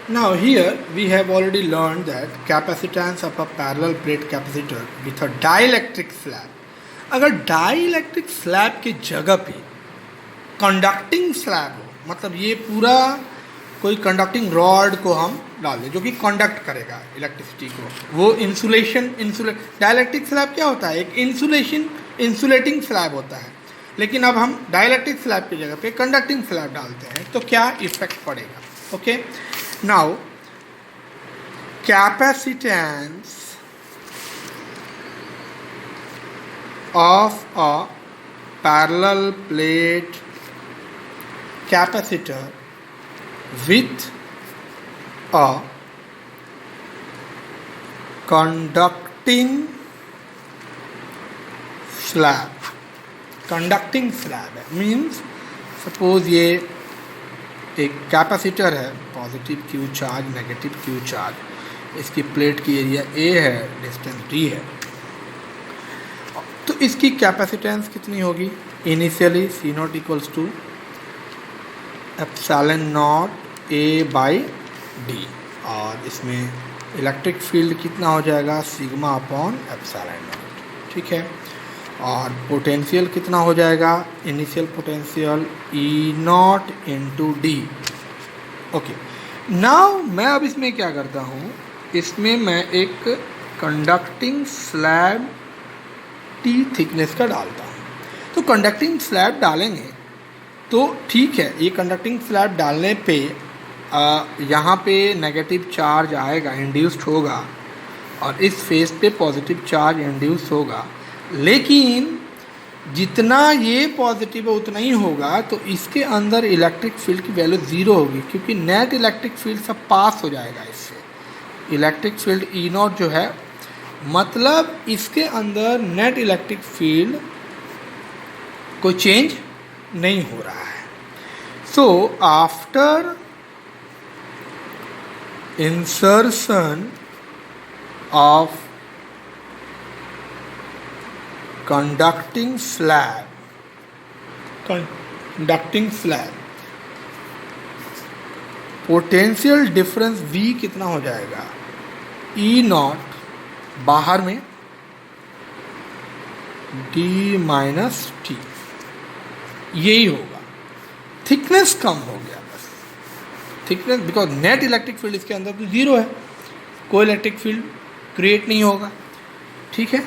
Now here we have already learned that capacitance of a parallel plate capacitor with a dielectric slab. अगर dielectric slab की जगह पे conducting slab हो, मतलब ये पूरा कोई कंडक्टिंग रॉड को हम डाल दें जो कि कंडक्ट करेगा इलेक्ट्रिसिटी को, वो डाइलेक्ट्रिक स्लैब क्या होता है, एक इंसुलेटिंग स्लैब होता है। लेकिन अब हम डाइलेक्ट्रिक स्लैब की जगह पे कंडक्टिंग स्लैब डालते हैं तो क्या इफेक्ट पड़ेगा। Okay, now capacitance of a parallel plate capacitor with a conducting slab है, मीन्स सपोज ये एक कैपेसिटर है, positive Q charge negative Q charge, इसकी प्लेट की एरिया ए है, डिस्टेंस डी है, तो इसकी कैपेसिटेंस कितनी होगी, initially C naught equals to epsilon naught A by D, और इसमें इलेक्ट्रिक फील्ड कितना हो जाएगा, सिग्मा अपॉन एप्सिलॉन नॉट, ठीक है। और पोटेंशियल कितना हो जाएगा, initial potential E not into D. Okay, now मैं अब इसमें क्या करता हूँ, इसमें मैं एक कंडक्टिंग स्लैब टी थिकनेस का डालता हूँ। तो कंडक्टिंग स्लैब डालेंगे तो ठीक है, ये कंडक्टिंग स्लैब डालने पे यहाँ पे नेगेटिव चार्ज आएगा, इंड्यूस्ड होगा, और इस फेस पे पॉजिटिव चार्ज इंड्यूस होगा, लेकिन जितना ये पॉजिटिव है उतना ही होगा, तो इसके अंदर इलेक्ट्रिक फील्ड की वैल्यू ज़ीरो होगी, क्योंकि नेट इलेक्ट्रिक फील्ड सब पास हो जाएगा इससे। इलेक्ट्रिक फील्ड ई नॉट जो है, मतलब इसके अंदर नेट इलेक्ट्रिक फील्ड कोई चेंज नहीं हो रहा है। So after insertion of conducting slab potential difference V कितना हो जाएगा, ई नॉट बाहर में d माइनस टी, यही होगा। थिकनेस कम हो गया, बस thickness, because net electric field इसके अंदर तो ज़ीरो है, कोई इलेक्ट्रिक फील्ड क्रिएट नहीं होगा, ठीक है।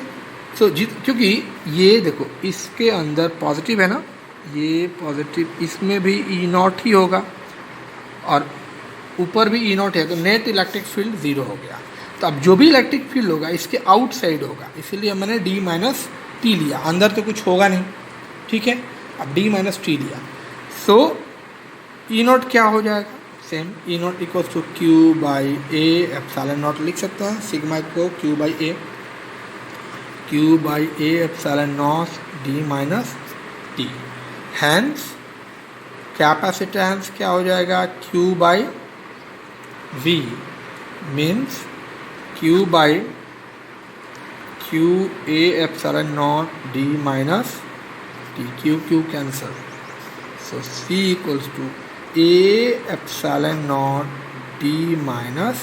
सो क्योंकि ये देखो इसके अंदर पॉजिटिव है ना, ये पॉजिटिव, इसमें भी ई नॉट ही होगा और ऊपर भी ई नॉट है, तो नेट इलेक्ट्रिक फील्ड ज़ीरो हो गया। तो अब जो भी इलेक्ट्रिक फील्ड होगा इसके आउटसाइड होगा, इसीलिए मैंने डी माइनस टी लिया, अंदर तो कुछ होगा नहीं, ठीक है। अब डी माइनस टी लिया, सो ई नॉट क्या हो जाएगा, same E naught equals to Q by A epsilon naught लिख सकते हैं, सिग्मा को Q by A epsilon naught D minus T. Hence capacitance क्या हो जाएगा, Q by V means Q by Q A epsilon naught D minus T, Q cancel, so C equals to A epsilon naught D minus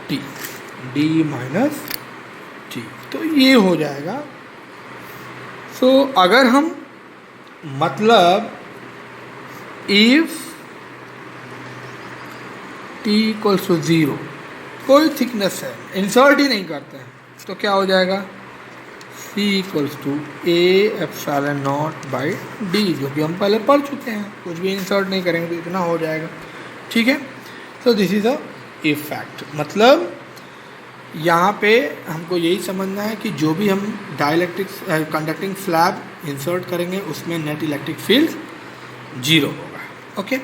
T, तो ये हो जाएगा। So अगर हम मतलब if T equals to zero, कोई thickness है, insert ही नहीं करते हैं, तो क्या हो जाएगा, C equals to A epsilon naught by D, जो कि हम पहले पढ़ चुके हैं, कुछ भी इंसर्ट नहीं करेंगे तो इतना हो जाएगा, ठीक है। So this is a effect, मतलब यहाँ पे हमको यही समझना है कि जो भी हम डाइलेक्ट्रिक कंडक्टिंग स्लैब इंसर्ट करेंगे उसमें नेट इलेक्ट्रिक फील्ड जीरो होगा। Okay,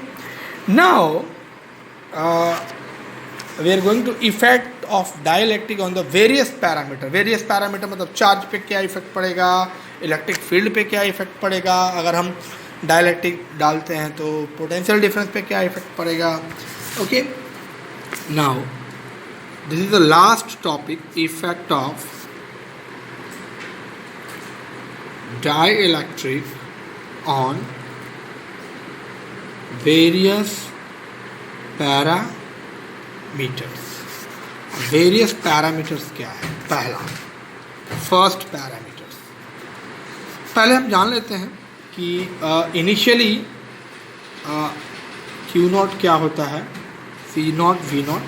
now we are going to effect of dielectric on the various parameter मतलब चार्ज पे क्या इफेक्ट पड़ेगा, इलेक्ट्रिक फील्ड पे क्या इफेक्ट पड़ेगा, अगर हम डाइलेक्ट्रिक डालते हैं तो पोटेंशियल डिफरेंस पे क्या इफेक्ट पड़ेगा। Okay, now this is the last topic, effect of dielectric on various parameters. Various parameters क्या है? पहला फर्स्ट पैरामीटर्स, पहले हम जान लेते हैं कि इनिशियली क्यू नॉट क्या होता है, सी नॉट वी नॉट,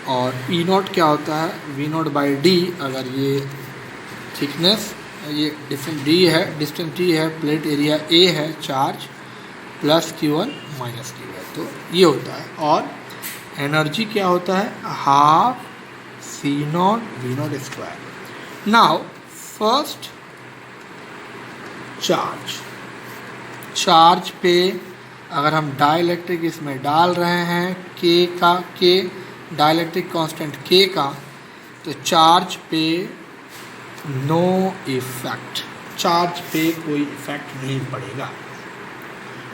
और ई नॉट क्या होता है, वी नॉट बाई डी। अगर ये थिकनेस, ये डिस्टेंस डी है, डिस्टेंस डी है, प्लेट एरिया ए है, charge plus Q1 minus Q है, तो ये होता है। और एनर्जी क्या होता है, half C naught V naught square. Now first charge पे अगर हम डाइलेक्ट्रिक इसमें डाल रहे हैं के डाइलेक्ट्रिक कांस्टेंट के का, तो चार्ज पे नो इफेक्ट, चार्ज पे कोई इफेक्ट नहीं पड़ेगा।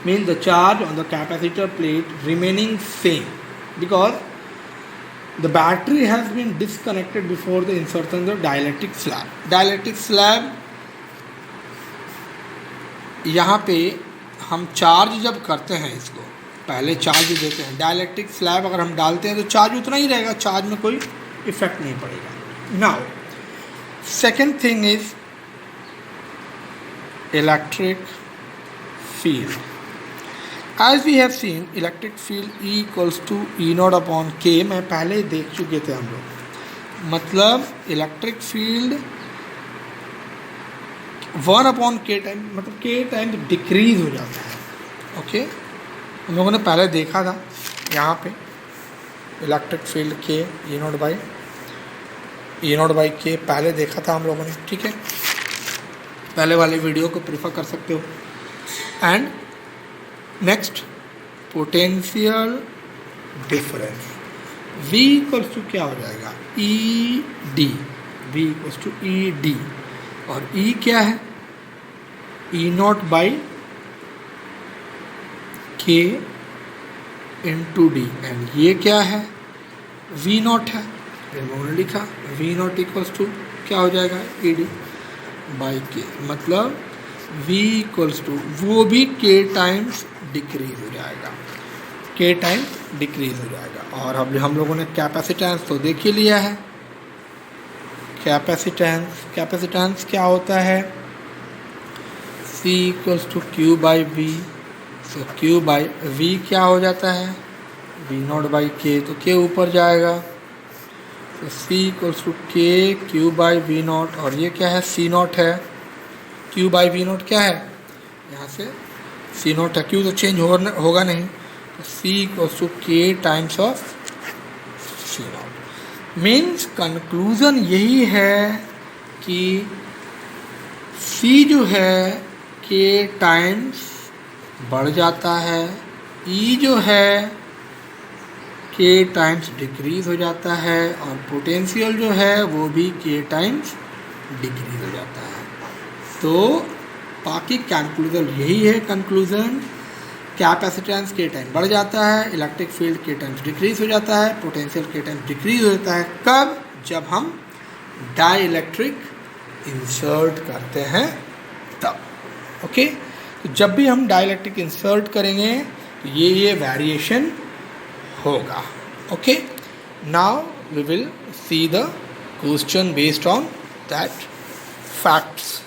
Mean the charge on the capacitor plate remaining same because the battery has been disconnected before the insertion of the dielectric slab. Dielectric slab, यहाँ पे हम चार्ज जब करते हैं, इसको पहले चार्ज देते हैं, डाइलेक्ट्रिक स्लैब अगर हम डालते हैं तो चार्ज उतना ही रहेगा, चार्ज में कोई इफेक्ट नहीं पड़ेगा। Now second thing is electric field. As we have seen, electric field E equals to E naught upon K, मैं पहले ही देख चुके थे हम लोग। मतलब electric field 1 upon K time, मतलब K टाइम डिक्रीज हो जाता है। ओके, हम लोगों ने पहले देखा था यहाँ पे electric field K E not by K पहले देखा था हम लोगों ने, ठीक है। पहले वाले वीडियो को प्रेफर कर सकते हो। And next potential difference, V equals to क्या हो जाएगा, E D, V equals to E D, और E क्या है, E naught by K into D, and ये क्या है, V नॉट है, उन्होंने लिखा V नॉट इक्वल्स टू क्या हो जाएगा, ई डी बाई के, मतलब V इक्वल्स टू वो भी K टाइम्स डिक्रीज हो जाएगा, K टाइम्स डिक्रीज हो जाएगा। और अब हम लोगों ने कैपेसिटेंस तो देख ही लिया है। कैपेसिटेंस क्या होता है, C equals to Q by V, तो Q बाई V क्या हो जाता है, V नॉट बाई K, तो K ऊपर जाएगा, तो C equals to K Q by V naught, और ये क्या है, C नॉट है, Q बाई V नॉट क्या है, यहाँ से C नॉट है, Q तो चेंज होगा नहीं, तो C equals to K times of C naught. Means conclusion यही है कि C जो है K टाइम्स बढ़ जाता है, E जो है K टाइम्स डिक्रीज हो जाता है, और पोटेंशियल जो है वो भी K टाइम्स डिक्रीज हो जाता है। तो बाकी कंक्लूजन यही है, कंक्लूजन कैपेसिटेंस K टाइम बढ़ जाता है, electric field K times decrease हो जाता है, पोटेंशियल K टाइम्स डिक्रीज हो जाता है। कब, जब हम डाई इलेक्ट्रिक इंसर्ट करते हैं तब। ओके, तो जब भी हम डाई इलेक्ट्रिक इंसर्ट करेंगे तो ये वेरिएशन होगा। Okay, now we will see the question based on that facts.